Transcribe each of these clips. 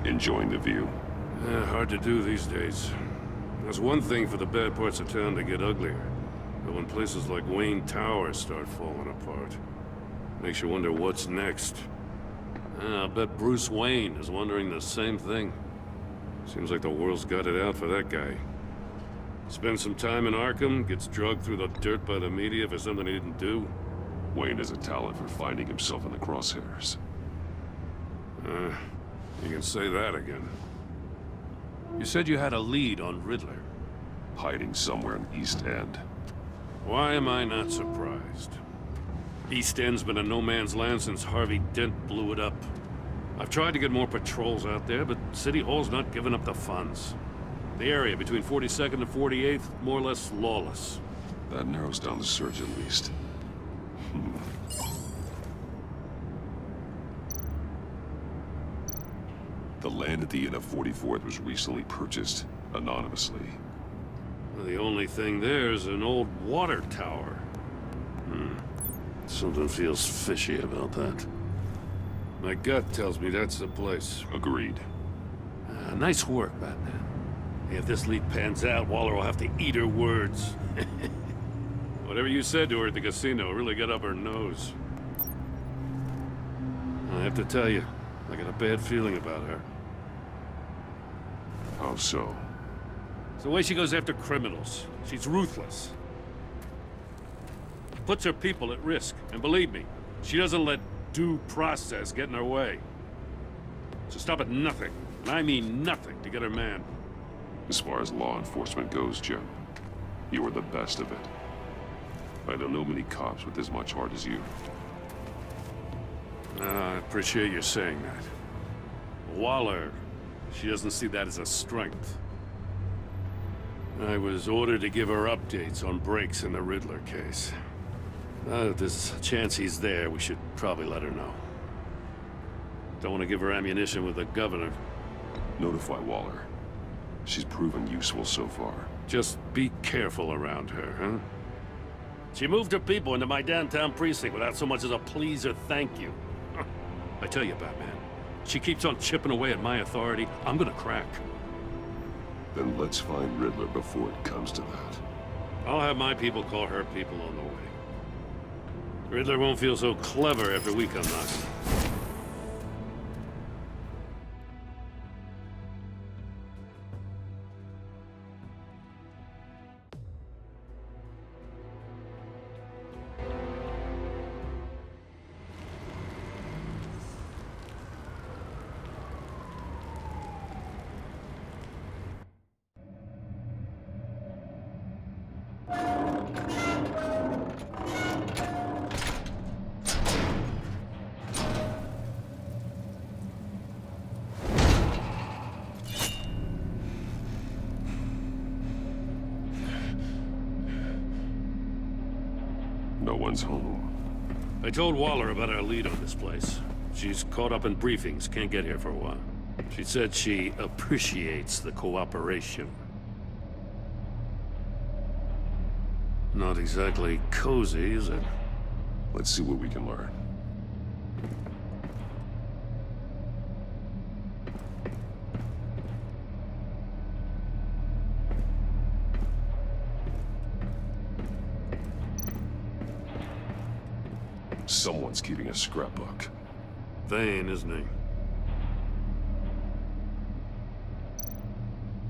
Enjoying the view? Hard to do these days. There's one thing for the bad parts of town to get uglier. But when places like Wayne Tower start falling apart, makes you wonder what's next. I'll bet Bruce Wayne is wondering the same thing. Seems like the world's got it out for that guy. Spends some time in Arkham, gets drugged through the dirt by the media for something he didn't do. Wayne has a talent for finding himself in the crosshairs. You can say that again. You said you had a lead on Riddler. Hiding somewhere in East End. Why am I not surprised? East End's been a no-man's land since Harvey Dent blew it up. I've tried to get more patrols out there, but City Hall's not giving up the funds. The area between 42nd and 48th, more or less lawless. That narrows down the search at least. The land at the end of 44th was recently purchased, anonymously. Well, the only thing there is an old water tower. Something feels fishy about that. My gut tells me that's the place. Agreed. Nice work, Batman. If this lead pans out, Waller will have to eat her words. Whatever you said to her at the casino really got up her nose. I have to tell you, I got a bad feeling about her. How so? It's the way she goes after criminals. She's ruthless. Puts her people at risk. And believe me, she doesn't let due process get in her way. So stop at nothing, and I mean nothing, to get her man. As far as law enforcement goes, Jim, you are the best of it. I don't know many cops with as much heart as you. I appreciate you saying that. Waller, she doesn't see that as a strength. I was ordered to give her updates on breaks in the Riddler case. If there's a chance he's there, we should probably let her know. Don't want to give her ammunition with the governor. Notify Waller. She's proven useful so far. Just be careful around her, huh? She moved her people into my downtown precinct without so much as a please or thank you. I tell you, Batman, she keeps on chipping away at my authority, I'm gonna crack. Then let's find Riddler before it comes to that. I'll have my people call her people on the way. Riddler won't feel so clever after we come knocking. No one's home. I told Waller about our lead on this place. She's caught up in briefings, can't get here for a while. She said she appreciates the cooperation. Not exactly cozy, is it? Let's see what we can learn. Someone's keeping a scrapbook. Vain, isn't he?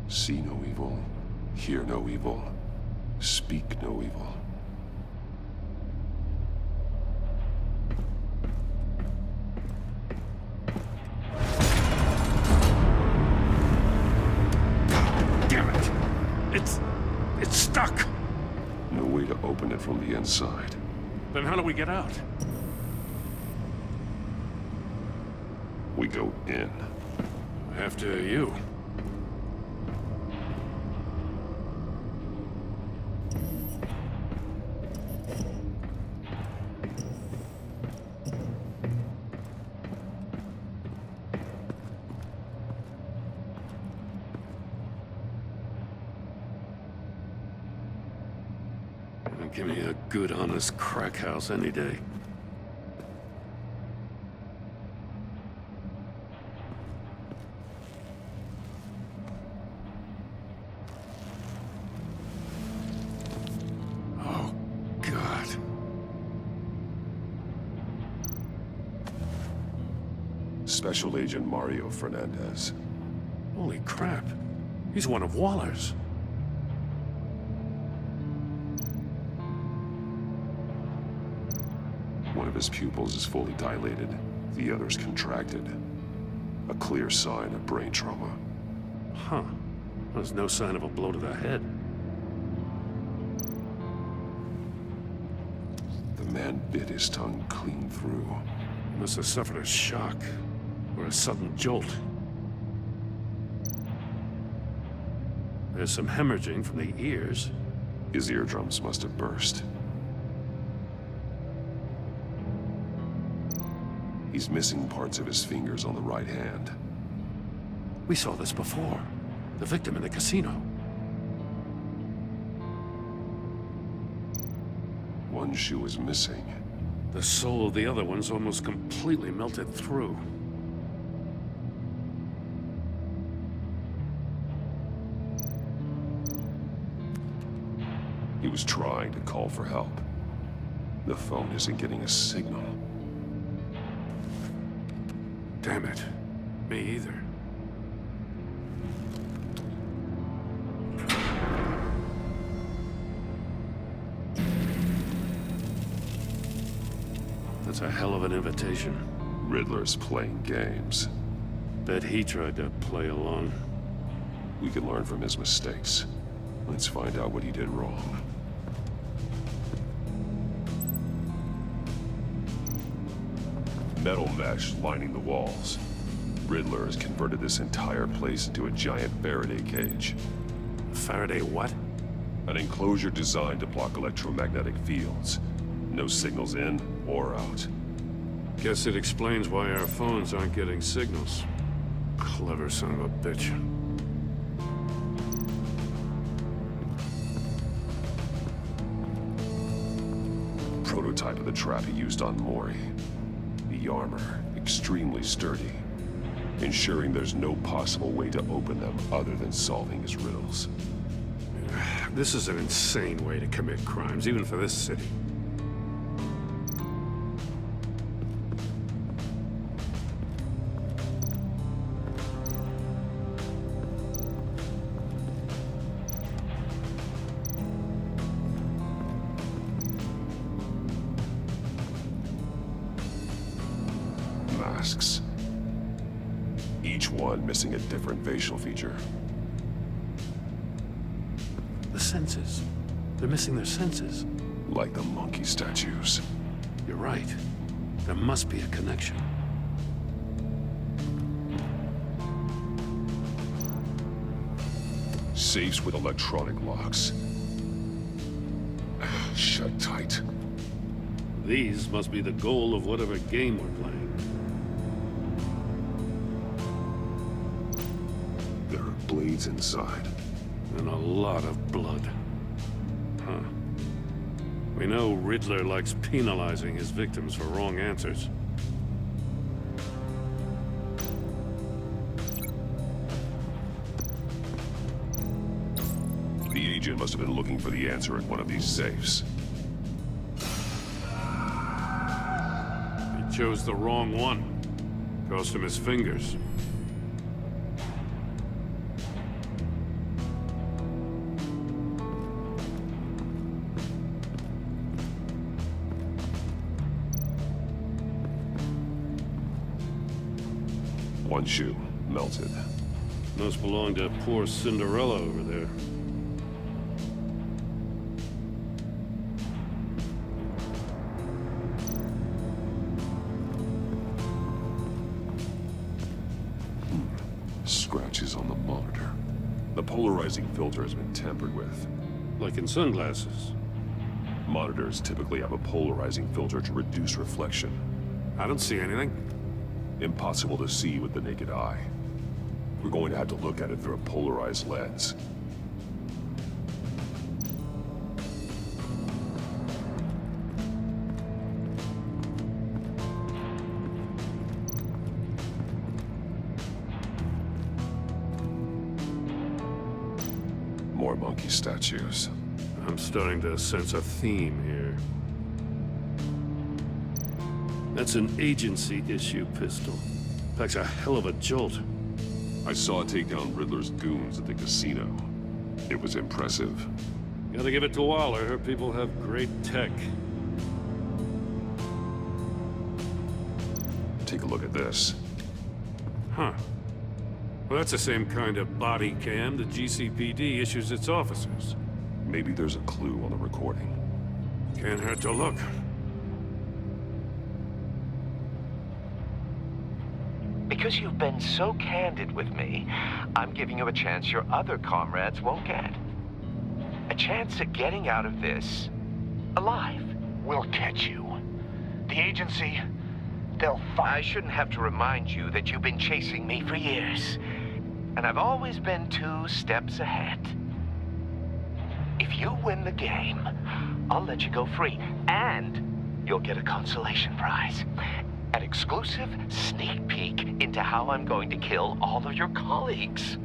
See no evil, hear no evil, speak no evil. Damn it! It's stuck! No way to open it from the inside. Then how do we get out? We go in. After you. Give me a good, honest crack house any day. Special Agent Mario Fernandez. Holy crap. He's one of Waller's. One of his pupils is fully dilated, the other's contracted. A clear sign of brain trauma. Huh. There's no sign of a blow to the head. The man bit his tongue clean through. He must have suffered a shock, or a sudden jolt. There's some hemorrhaging from the ears. His eardrums must have burst. He's missing parts of his fingers on the right hand. We saw this before. The victim in the casino. One shoe is missing. The sole of the other one's almost completely melted through. He was trying to call for help. The phone isn't getting a signal. Damn it. Me either. That's a hell of an invitation. Riddler's playing games. Bet he tried to play along. We can learn from his mistakes. Let's find out what he did wrong. Metal mesh lining the walls. Riddler has converted this entire place into a giant Faraday cage. Faraday what? An enclosure designed to block electromagnetic fields. No signals in or out. Guess it explains why our phones aren't getting signals. Clever son of a bitch. Prototype of the trap he used on Mori. The armor, extremely sturdy, ensuring there's no possible way to open them other than solving his riddles. This is an insane way to commit crimes, even for this city. Masks. Each one missing a different facial feature. The senses. They're missing their senses. Like the monkey statues. You're right. There must be a connection. Safes with electronic locks. Shut tight. These must be the goal of whatever game we're playing. There are blades inside. And a lot of blood. Huh. We know Riddler likes penalizing his victims for wrong answers. The agent must have been looking for the answer in one of these safes. He chose the wrong one. Cost him his fingers. One shoe, melted. Must belong to poor Cinderella over there. Scratches on the monitor. The polarizing filter has been tampered with. Like in sunglasses. Monitors typically have a polarizing filter to reduce reflection. I don't see anything. Impossible to see with the naked eye. We're going to have to look at it through a polarized lens. More monkey statues. I'm starting to sense a theme here. That's an agency issue pistol. Packs a hell of a jolt. I saw it take down Riddler's goons at the casino. It was impressive. Gotta give it to Waller. Her people have great tech. Take a look at this. Huh. Well, that's the same kind of body cam the GCPD issues its officers. Maybe there's a clue on the recording. Can't hurt to look. Because you've been so candid with me, I'm giving you a chance your other comrades won't get. A chance at getting out of this alive. We'll catch you. The agency, they'll find... I shouldn't have to remind you that you've been chasing me for years. And I've always been 2 steps ahead. If you win the game, I'll let you go free. And you'll get a consolation prize. An exclusive sneak peek into how I'm going to kill all of your colleagues.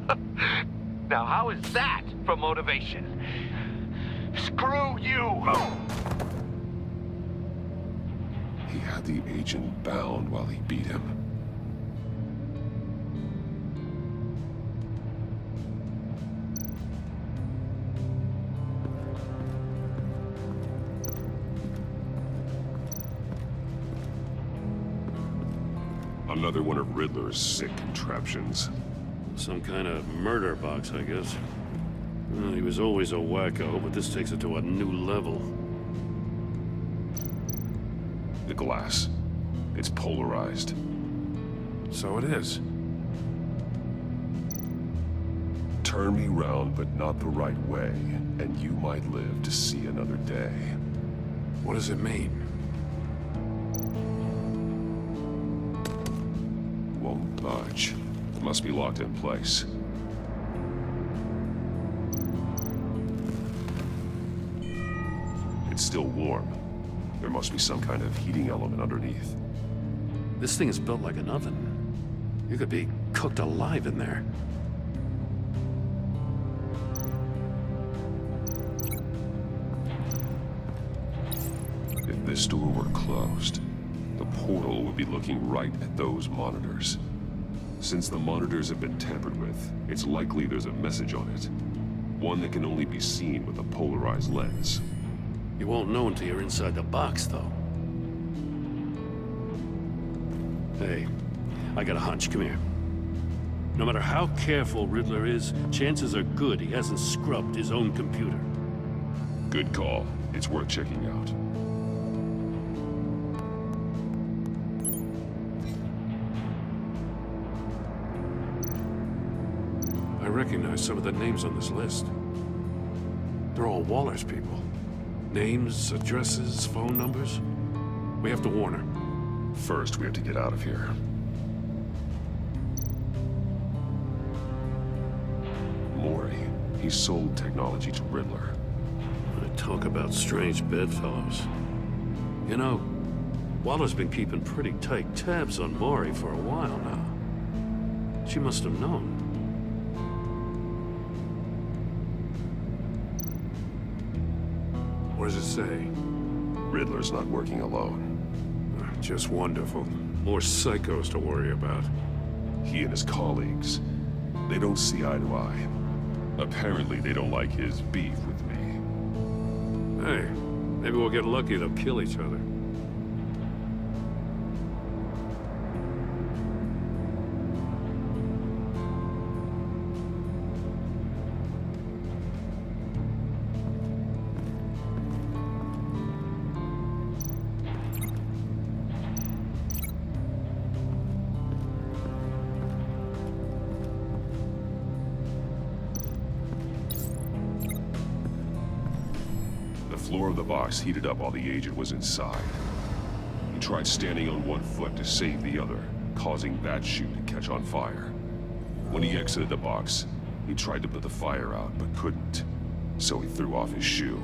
Now, how is that for motivation? Screw you! He had the agent bound while he beat him. Another one of Riddler's sick contraptions. Some kind of murder box, I guess. Well, he was always a wacko, but this takes it to a new level. The glass. It's polarized. So it is. Turn me round, but not the right way, and you might live to see another day. What does it mean? Won't budge. Must be locked in place. It's still warm. There must be some kind of heating element underneath. This thing is built like an oven. You could be cooked alive in there. If this door were closed, the portal would be looking right at those monitors. Since the monitors have been tampered with, it's likely there's a message on it. One that can only be seen with a polarized lens. You won't know until you're inside the box, though. Hey, I got a hunch. Come here. No matter how careful Riddler is, chances are good he hasn't scrubbed his own computer. Good call. It's worth checking out. I recognize some of the names on this list. They're all Waller's people. Names, addresses, phone numbers. We have to warn her. First, we have to get out of here. Mori. He sold technology to Riddler. Talk about strange bedfellows. You know, Waller's been keeping pretty tight tabs on Mori for a while now. She must have known. What does it say? Riddler's not working alone. Just wonderful. More psychos to worry about. He and his colleagues, they don't see eye to eye. Apparently, they don't like his beef with me. Hey, maybe we'll get lucky to kill each other. The floor of the box heated up while the agent was inside. He tried standing on one foot to save the other, causing that shoe to catch on fire. When he exited the box, he tried to put the fire out, but couldn't. So he threw off his shoe.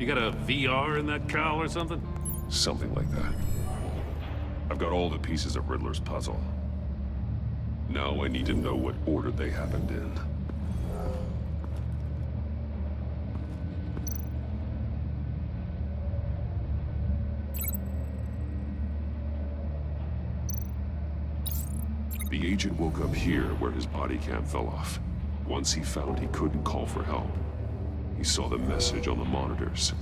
You got a VR in that cowl or something? Something like that. I've got all the pieces of Riddler's puzzle. Now I need to know what order they happened in. agent woke up here where his body cam fell off. Once he found he couldn't call for help, he saw the message on the monitors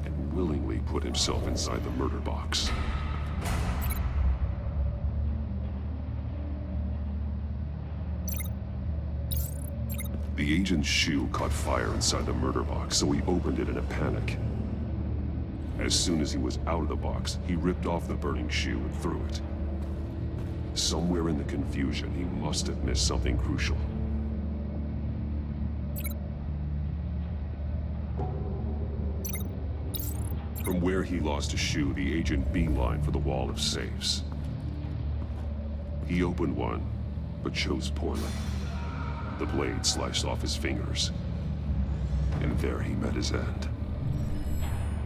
and willingly put himself inside the murder box. The agent's shoe caught fire inside the murder box, so he opened it in a panic. As soon as he was out of the box, he ripped off the burning shoe and threw it. Somewhere in the confusion, he must have missed something crucial. From where he lost a shoe, the agent beelined for the wall of safes. He opened one, but chose poorly. The blade sliced off his fingers, and there he met his end.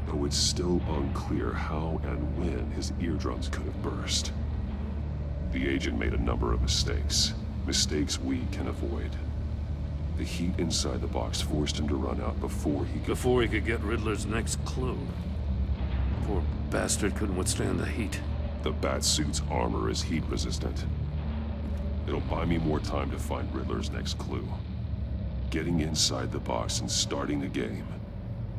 Though it's still unclear how and when his eardrums could have burst. The agent made a number of mistakes. Mistakes we can avoid. The heat inside the box forced him to run out before he could get Riddler's next clue. Poor bastard couldn't withstand the heat. The Batsuit's armor is heat resistant. It'll buy me more time to find Riddler's next clue. Getting inside the box and starting the game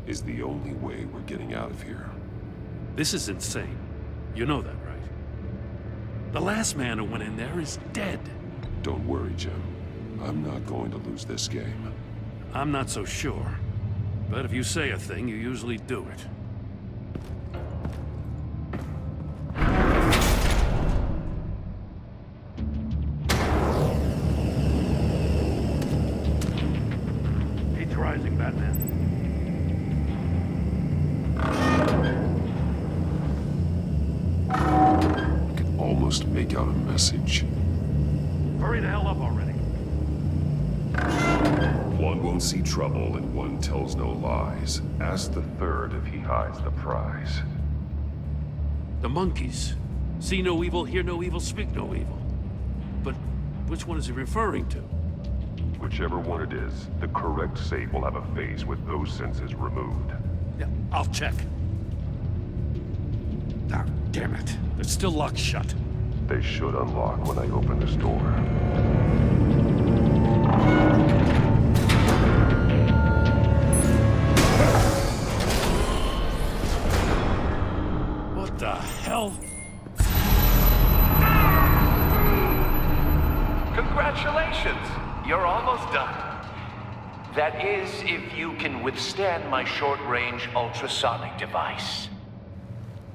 is the only way we're getting out of here. This is insane. You know that, right? The last man who went in there is dead. Don't worry, Jim. I'm not going to lose this game. I'm not so sure. But if you say a thing, you usually do it. Heat's rising, Batman. I can almost make out a message. Hurry the hell up already. One won't see trouble and one tells no lies. Ask the third if he hides the prize. The monkeys. See no evil, hear no evil, speak no evil. But which one is he referring to? Whichever one it is, the correct safe will have a phase with those senses removed. Yeah, I'll check. Ah, damn it. It's still locked shut. They should unlock when I open this door. What the hell? Congratulations! You're almost done. That is, if you can withstand my short-range ultrasonic device.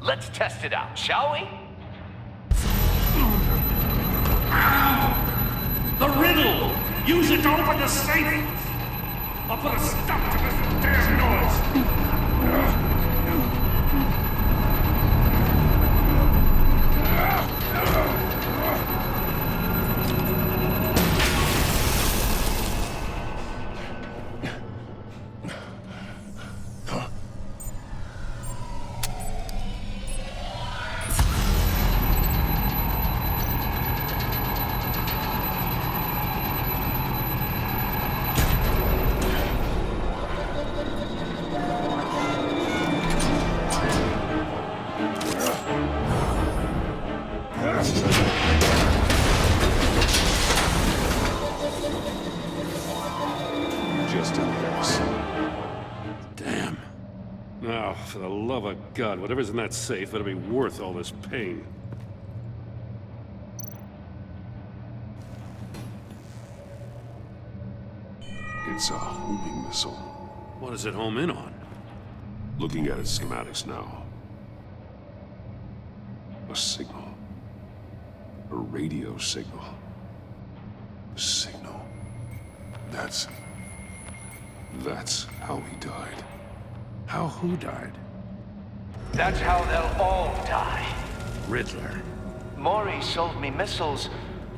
Let's test it out, shall we? The riddle! Use it to open the safe! I'll put a stop to this damn noise! Just in case. Damn. Now, for the love of God, whatever's in that safe better be worth all this pain. It's a homing missile. What does it home in on? Looking at its schematics now. A signal. A radio signal. A signal. That's how he died. How who died? That's how they'll all die. Riddler. Maury sold me missiles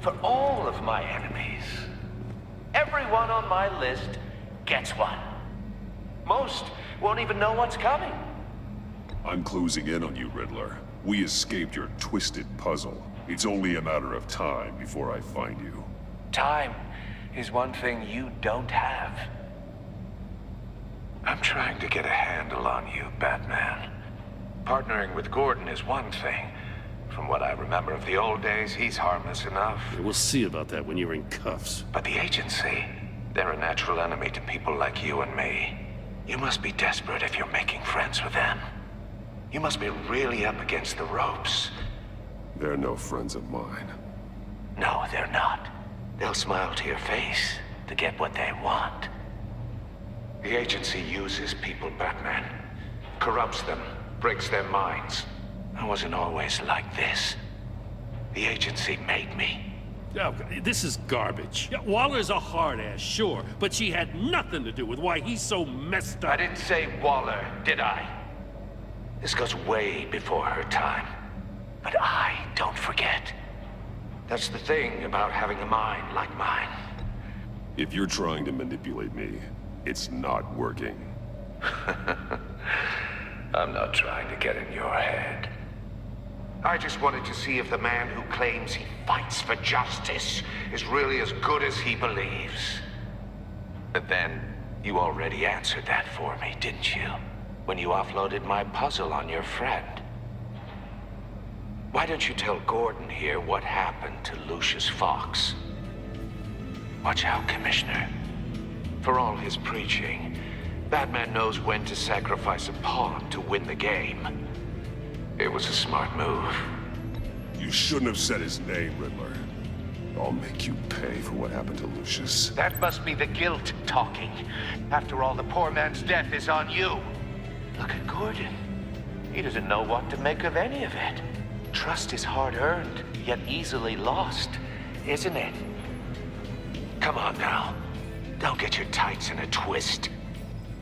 for all of my enemies. Everyone on my list gets one. Most won't even know what's coming. I'm closing in on you, Riddler. We escaped your twisted puzzle. It's only a matter of time before I find you. Time is one thing you don't have. I'm trying to get a handle on you, Batman. Partnering with Gordon is one thing, From what I remember of the old days, he's harmless enough. We'll see about that when you're in cuffs. But the agency, they're a natural enemy to people like you and me. You must be desperate if you're making friends with them. You must be really up against the ropes. They're no friends of mine. No, they're not. They'll smile to your face to get what they want. The agency uses people, Batman. Corrupts them, breaks their minds. I wasn't always like this. The agency made me. Oh, this is garbage. Yeah, Waller's a hard-ass, sure, but she had nothing to do with why he's so messed up. I didn't say Waller, did I? This goes way before her time. But I don't forget. That's the thing about having a mind like mine. If you're trying to manipulate me, it's not working. I'm not trying to get in your head. I just wanted to see if the man who claims he fights for justice is really as good as he believes. But then, you already answered that for me, didn't you? When you offloaded my puzzle on your friend. Why don't you tell Gordon here what happened to Lucius Fox? Watch out, Commissioner. For all his preaching, Batman knows when to sacrifice a pawn to win the game. It was a smart move. You shouldn't have said his name, Riddler. I'll make you pay for what happened to Lucius. That must be the guilt talking. After all, the poor man's death is on you. Look at Gordon. He doesn't know what to make of any of it. Trust is hard-earned, yet easily lost, isn't it? Come on now. Don't get your tights in a twist.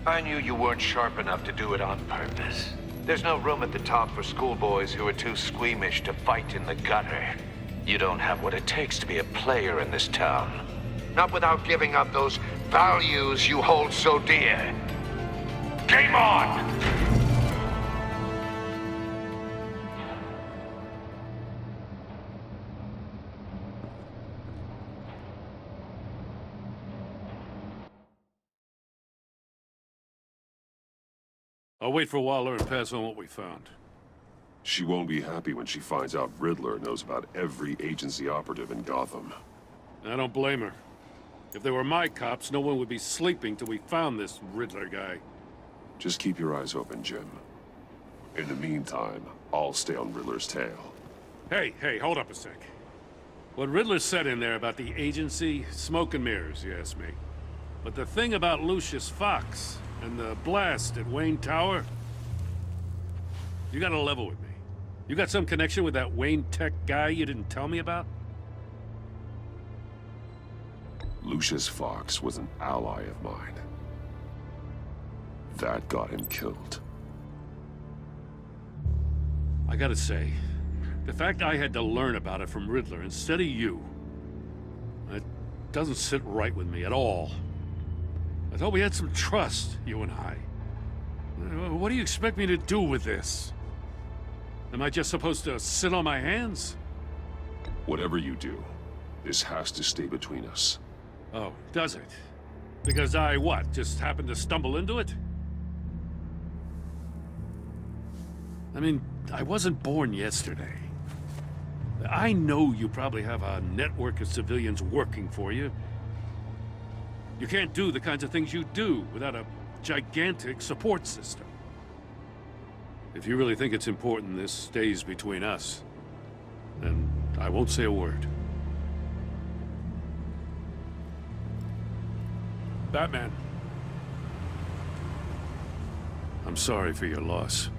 I knew you weren't sharp enough to do it on purpose. There's no room at the top for schoolboys who are too squeamish to fight in the gutter. You don't have what it takes to be a player in this town. Not without giving up those values you hold so dear. Game on! I'll wait for Waller and pass on what we found. She won't be happy when she finds out Riddler knows about every agency operative in Gotham. I don't blame her. If they were my cops, no one would be sleeping till we found this Riddler guy. Just keep your eyes open, Jim. In the meantime, I'll stay on Riddler's tail. Hey, hold up a sec. What Riddler said in there about the agency, smoke and mirrors, you ask me. But the thing about Lucius Fox and the blast at Wayne Tower, you gotta level with me. You got some connection with that Wayne Tech guy you didn't tell me about? Lucius Fox was an ally of mine. That got him killed. I gotta say, the fact I had to learn about it from Riddler instead of you, it doesn't sit right with me at all. I thought we had some trust, you and I. What do you expect me to do with this? Am I just supposed to sit on my hands? Whatever you do, this has to stay between us. Oh, does it? Because I, what, just happened to stumble into it? I mean, I wasn't born yesterday. I know you probably have a network of civilians working for you. You can't do the kinds of things you do without a gigantic support system. If you really think it's important this stays between us, then I won't say a word. Batman. I'm sorry for your loss.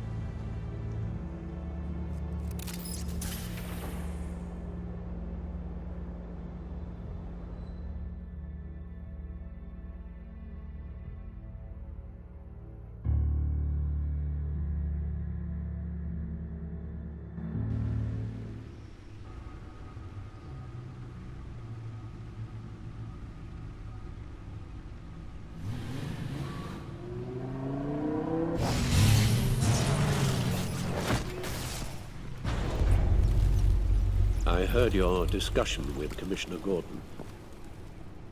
I heard your discussion with Commissioner Gordon.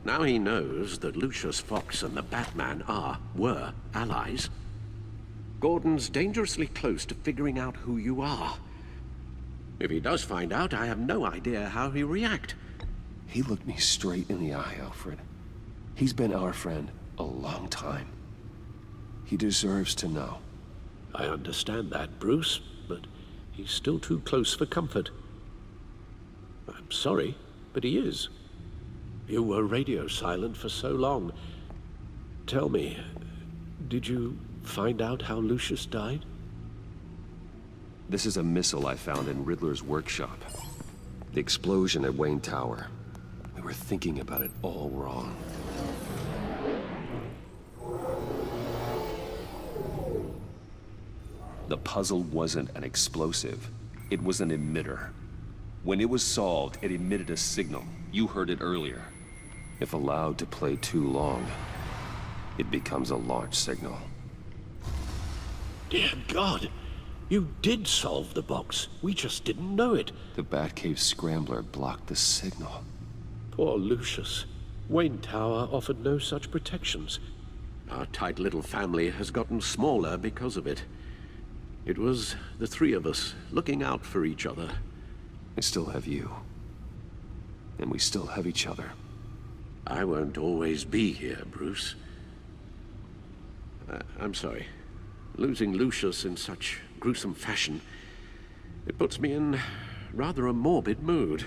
Now he knows that Lucius Fox and the Batman were allies. Gordon's dangerously close to figuring out who you are. If he does find out, I have no idea how he'll react. He looked me straight in the eye, Alfred. He's been our friend a long time. He deserves to know. I understand that, Bruce, but he's still too close for comfort. I'm sorry, but he is. You were radio silent for so long. Tell me, did you find out how Lucius died? This is a missile I found in Riddler's workshop. The explosion at Wayne Tower. We were thinking about it all wrong. The puzzle wasn't an explosive. It was an emitter. When it was solved, it emitted a signal. You heard it earlier. If allowed to play too long, it becomes a launch signal. Dear God, you did solve the box. We just didn't know it. The Batcave scrambler blocked the signal. Poor Lucius. Wayne Tower offered no such protections. Our tight little family has gotten smaller because of it. It was the three of us looking out for each other. I still have you. And we still have each other. I won't always be here, Bruce. I'm sorry. Losing Lucius in such gruesome fashion, it puts me in rather a morbid mood.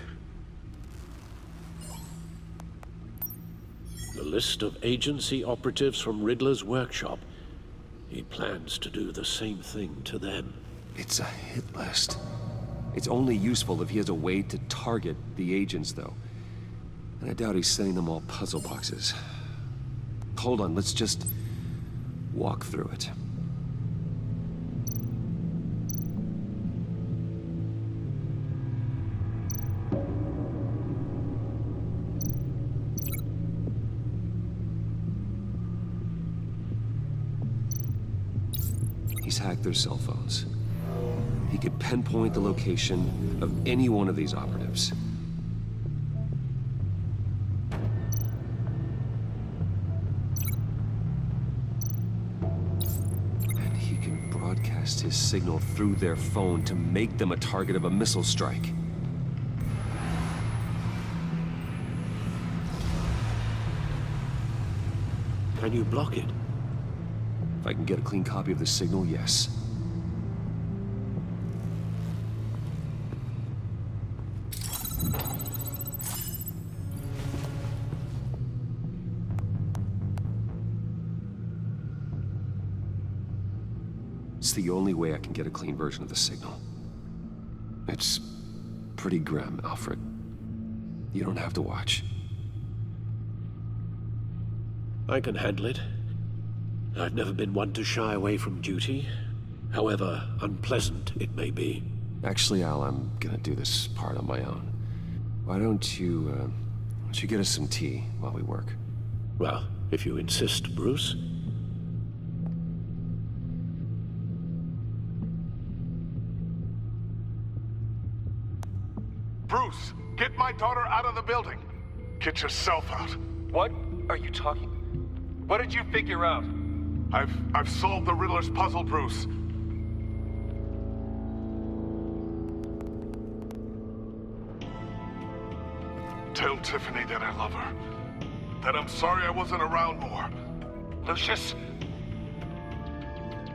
The list of agency operatives from Riddler's workshop. He plans to do the same thing to them. It's a hit list. It's only useful if he has a way to target the agents, though. And I doubt he's sending them all puzzle boxes. Hold on, let's just walk through it. He's hacked their cell phones. He could pinpoint the location of any one of these operatives. And he can broadcast his signal through their phone to make them a target of a missile strike. Can you block it? If I can get a clean copy of the signal, yes. It's the only way I can get a clean version of the signal. It's pretty grim, Alfred. You don't have to watch. I can handle it. I've never been one to shy away from duty, however unpleasant it may be. Actually, Al, I'm gonna do this part on my own. Why don't you get us some tea while we work? Well, if you insist, Bruce. Bruce, get my daughter out of the building. Get yourself out. What are you talking? What did you figure out? I've solved the Riddler's puzzle, Bruce. Tell Tiffany that I love her. That I'm sorry I wasn't around more. Lucius?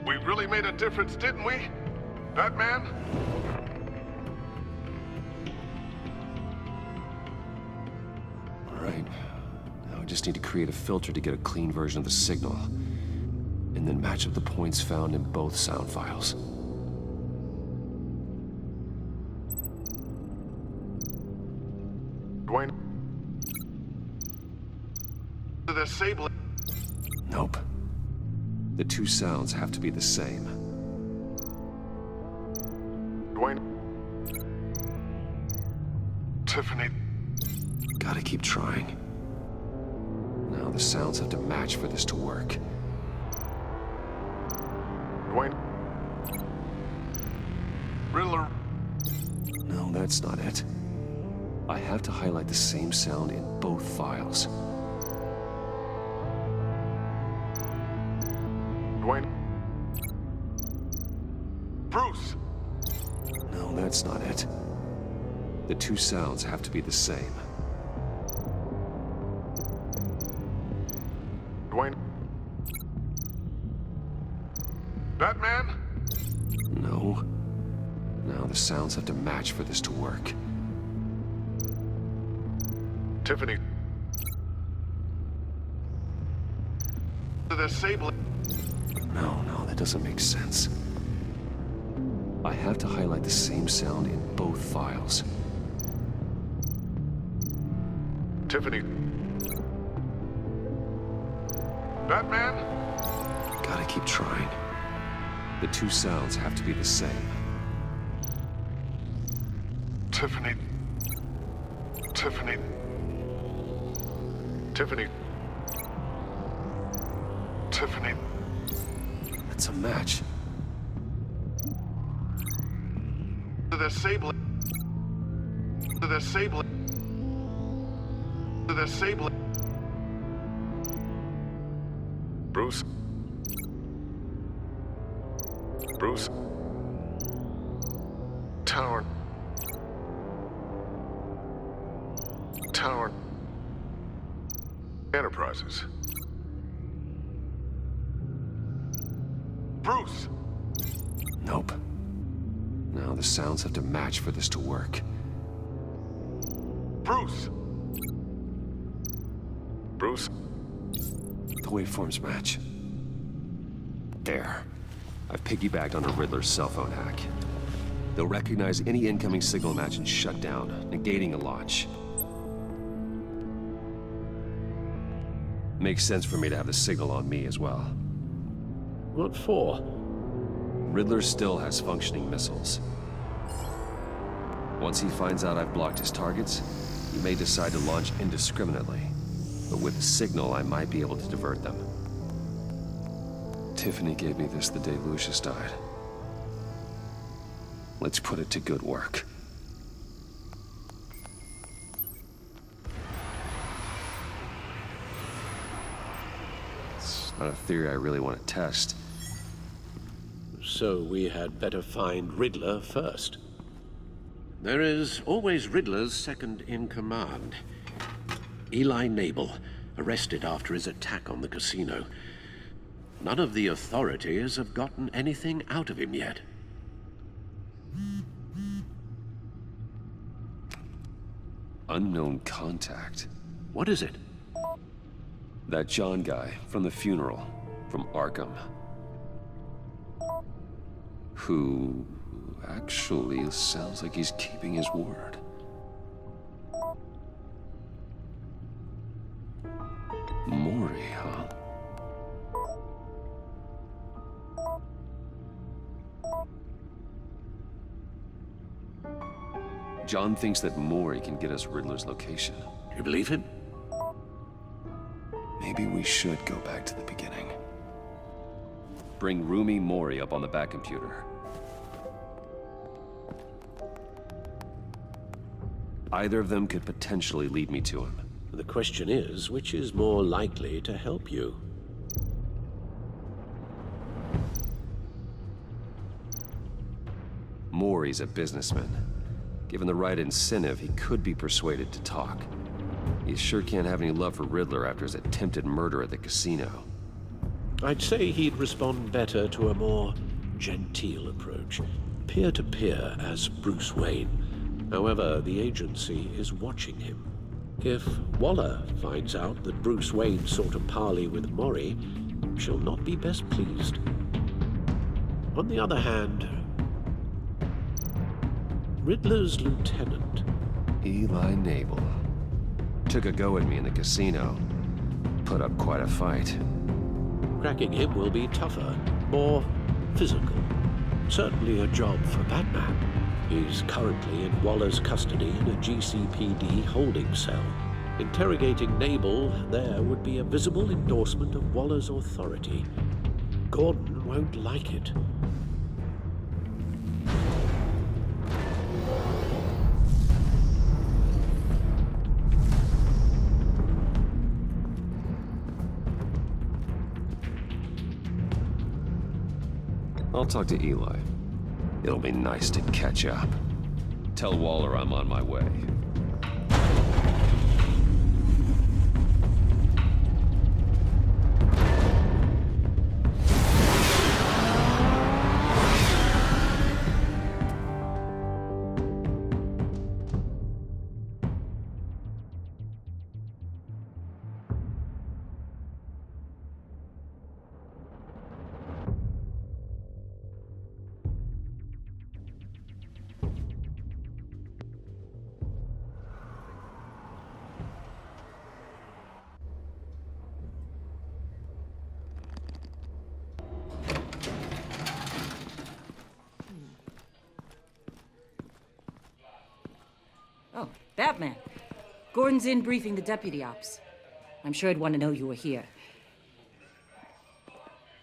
We really made a difference, didn't we? Batman? All right. Now I just need to create a filter to get a clean version of the signal. And then match up the points found in both sound files. Dwayne? Disable. Nope. The two sounds have to be the same. Dwayne? Tiffany? Gotta keep trying. Now the sounds have to match for this to work. Dwayne? Riddler? No, that's not it. I have to highlight the same sound in both files. Dwayne? Bruce? No, that's not it. The two sounds have to be the same. Dwayne? Batman? No. Now the sounds have to match for this to work. Tiffany. The Sable. No, that doesn't make sense. I have to highlight the same sound in both files. Tiffany. Batman? Gotta keep trying. The two sounds have to be the same. Tiffany. Tiffany. Tiffany. Tiffany. That's a match. The Sable. The Sable. The Sable. Bruce. Bruce. Tower. Tower. Enterprises. Bruce! Nope. Now the sounds have to match for this to work. Bruce! Bruce? The waveforms match. There. I've piggybacked onto Riddler's cell phone hack. They'll recognize any incoming signal match and shut down, negating a launch. Makes sense for me to have the signal on me as well. What for? Riddler still has functioning missiles. Once he finds out I've blocked his targets, he may decide to launch indiscriminately. But with a signal, I might be able to divert them. Tiffany gave me this the day Lucius died. Let's put it to good work. It's not a theory I really want to test. So we had better find Riddler first. There is always Riddler's second in command. Eli Nabel, arrested after his attack on the casino. None of the authorities have gotten anything out of him yet. Unknown contact. What is it? That John guy from the funeral, from Arkham. Who actually sounds like he's keeping his word. Mori, huh? John thinks that Mori can get us Riddler's location. You believe him? Maybe we should go back to the beginning. Bring Rumi Mori up on the back computer. Either of them could potentially lead me to him. The question is, which is more likely to help you? Mori's a businessman. Given the right incentive, he could be persuaded to talk. He sure can't have any love for Riddler after his attempted murder at the casino. I'd say he'd respond better to a more genteel approach, peer-to-peer as Bruce Wayne. However, the agency is watching him. If Waller finds out that Bruce Wayne sought a parley with Mori, she'll not be best pleased. On the other hand, Riddler's lieutenant, Eli Nabel. Took a go at me in the casino. Put up quite a fight. cracking him will be tougher, more physical. Certainly a job for Batman. He's currently in Waller's custody in a GCPD holding cell. Interrogating Nabel there would be a visible endorsement of Waller's authority. Gordon won't like it. I'll talk to Eli. It'll be nice to catch up. Tell Waller I'm on my way. Oh, Batman. Gordon's in briefing the deputy ops. I'm sure I'd want to know you were here.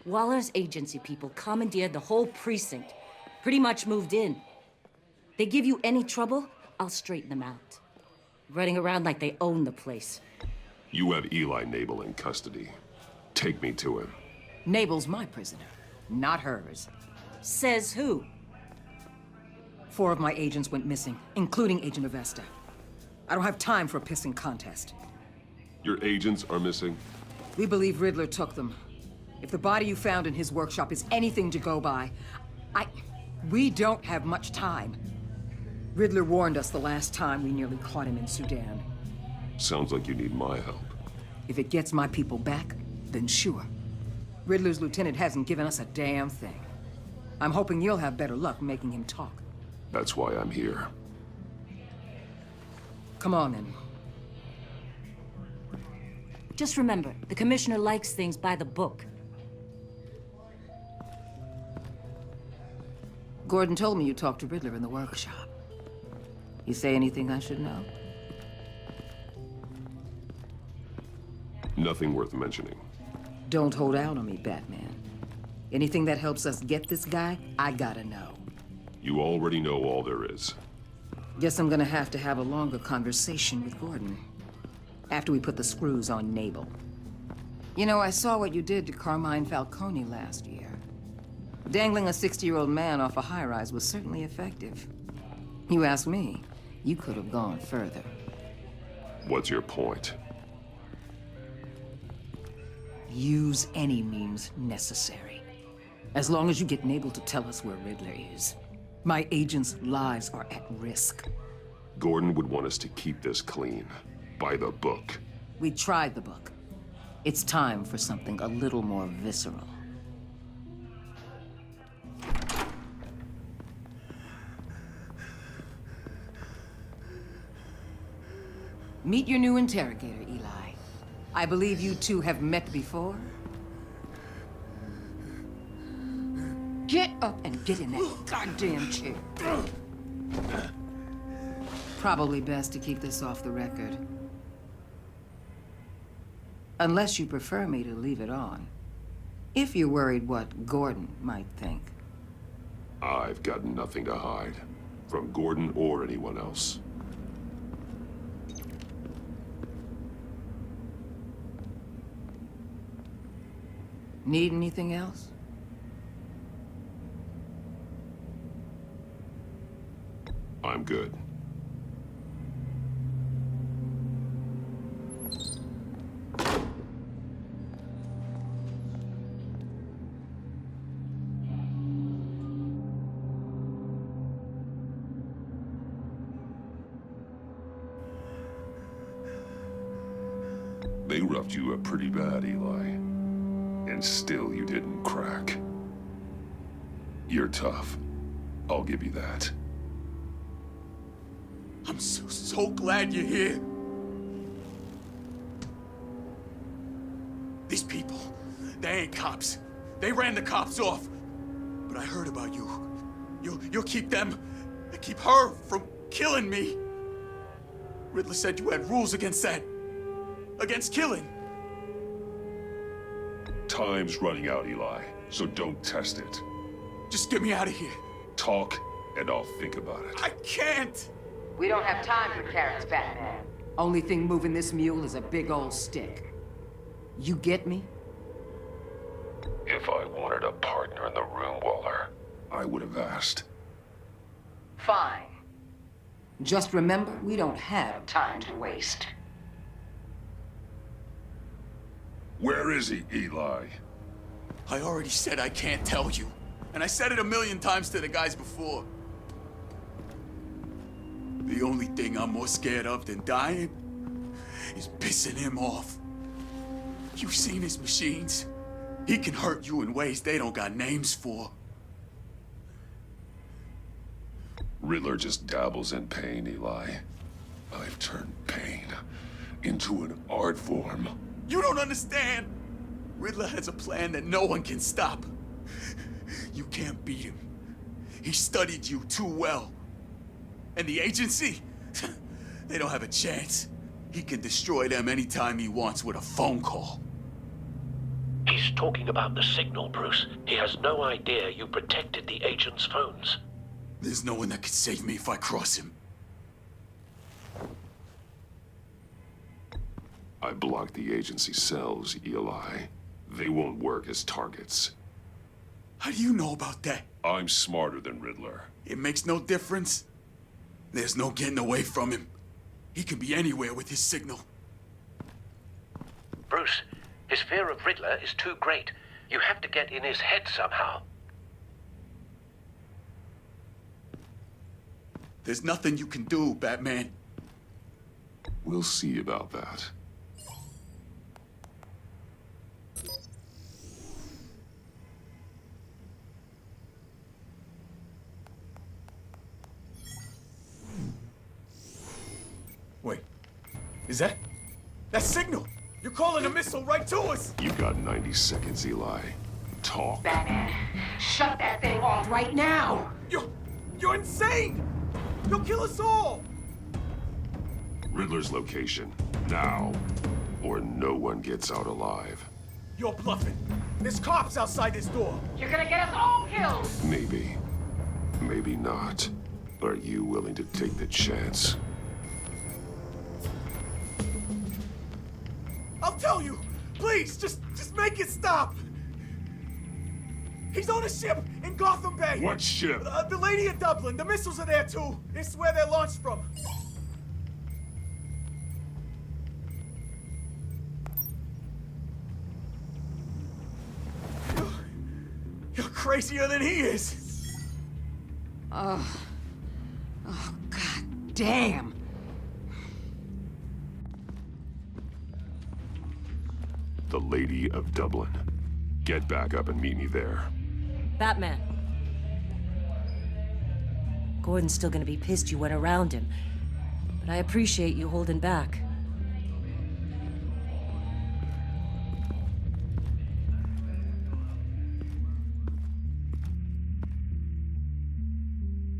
Waller's agency people commandeered the whole precinct. Pretty much moved in. They give you any trouble, I'll straighten them out. Running around like they own the place. You have Eli Nabel in custody. Take me to him. Nabel's my prisoner, not hers. Says who? 4 of my agents went missing, including Agent Avesta. I don't have time for a pissing contest. Your agents are missing? We believe Riddler took them. If the body you found in his workshop is anything to go by, we don't have much time. Riddler warned us the last time we nearly caught him in Sudan. Sounds like you need my help. If it gets my people back, then sure. Riddler's lieutenant hasn't given us a damn thing. I'm hoping you'll have better luck making him talk. That's why I'm here. Come on, then. Just remember, the commissioner likes things by the book. Gordon told me you talked to Riddler in the workshop. You say anything I should know? Nothing worth mentioning. Don't hold out on me, Batman. Anything that helps us get this guy, I gotta know. You already know all there is. Guess I'm gonna have to have a longer conversation with Gordon. After we put the screws on Nabel. You know, I saw what you did to Carmine Falcone last year. Dangling a 60-year-old man off a high-rise was certainly effective. You ask me, you could have gone further. What's your point? Use any means necessary. As long as you get Nabel to tell us where Riddler is. My agents' lives are at risk. Gordon would want us to keep this clean. By the book. We tried the book. It's time for something a little more visceral. Meet your new interrogator, Eli. I believe you two have met before. Get up and get in that goddamn chair. Probably best to keep this off the record. Unless you prefer me to leave it on. If you're worried what Gordon might think. I've got nothing to hide. From Gordon or anyone else. Need anything else? I'm good. They roughed you up pretty bad, Eli. And still you didn't crack. You're tough. I'll give you that. I'm so glad you're here. These people, they ain't cops. They ran the cops off. But I heard about you. You'll keep them, keep her from killing me. Riddler said you had rules against that. Against killing. Time's running out, Eli, so don't test it. Just get me out of here. Talk, and I'll think about it. I can't! We don't have time for carrots, Batman. Only thing moving this mule is a big old stick. You get me? If I wanted a partner in the room, Waller, I would have asked. Fine. Just remember, we don't have time to waste. Where is he, Eli? I already said I can't tell you. And I said it 1,000,000 times to the guys before. The only thing I'm more scared of than dying is pissing him off. You've seen his machines. He can hurt you in ways they don't got names for. Riddler just dabbles in pain, Eli. I've turned pain into an art form. You don't understand. Riddler has a plan that no one can stop. You can't beat him. He studied you too well. And the agency? They don't have a chance. He can destroy them anytime he wants with a phone call. He's talking about the signal, Bruce. He has no idea you protected the agent's phones. There's no one that can save me if I cross him. I blocked the agency cells, Eli. They won't work as targets. How do you know about that? I'm smarter than Riddler. It makes no difference. There's no getting away from him. He can be anywhere with his signal. Bruce, his fear of Riddler is too great. You have to get in his head somehow. There's nothing you can do, Batman. We'll see about that. Wait, is that signal? You're calling a missile right to us! You got 90 seconds, Eli. Talk. Batman, shut that thing off right now! You're insane! You'll kill us all! Riddler's location, now, or no one gets out alive. You're bluffing. There's cops outside this door. You're gonna get us all killed! Maybe. Maybe not. Are you willing to take the chance? I'll tell you! Please, just make it stop! He's on a ship in Gotham Bay! What ship? The Lady of Dublin. The missiles are there, too. It's where they're launched from. You're crazier than he is. Oh, God damn! The Lady of Dublin. Get back up and meet me there. Batman. Gordon's still gonna be pissed you went around him. But I appreciate you holding back.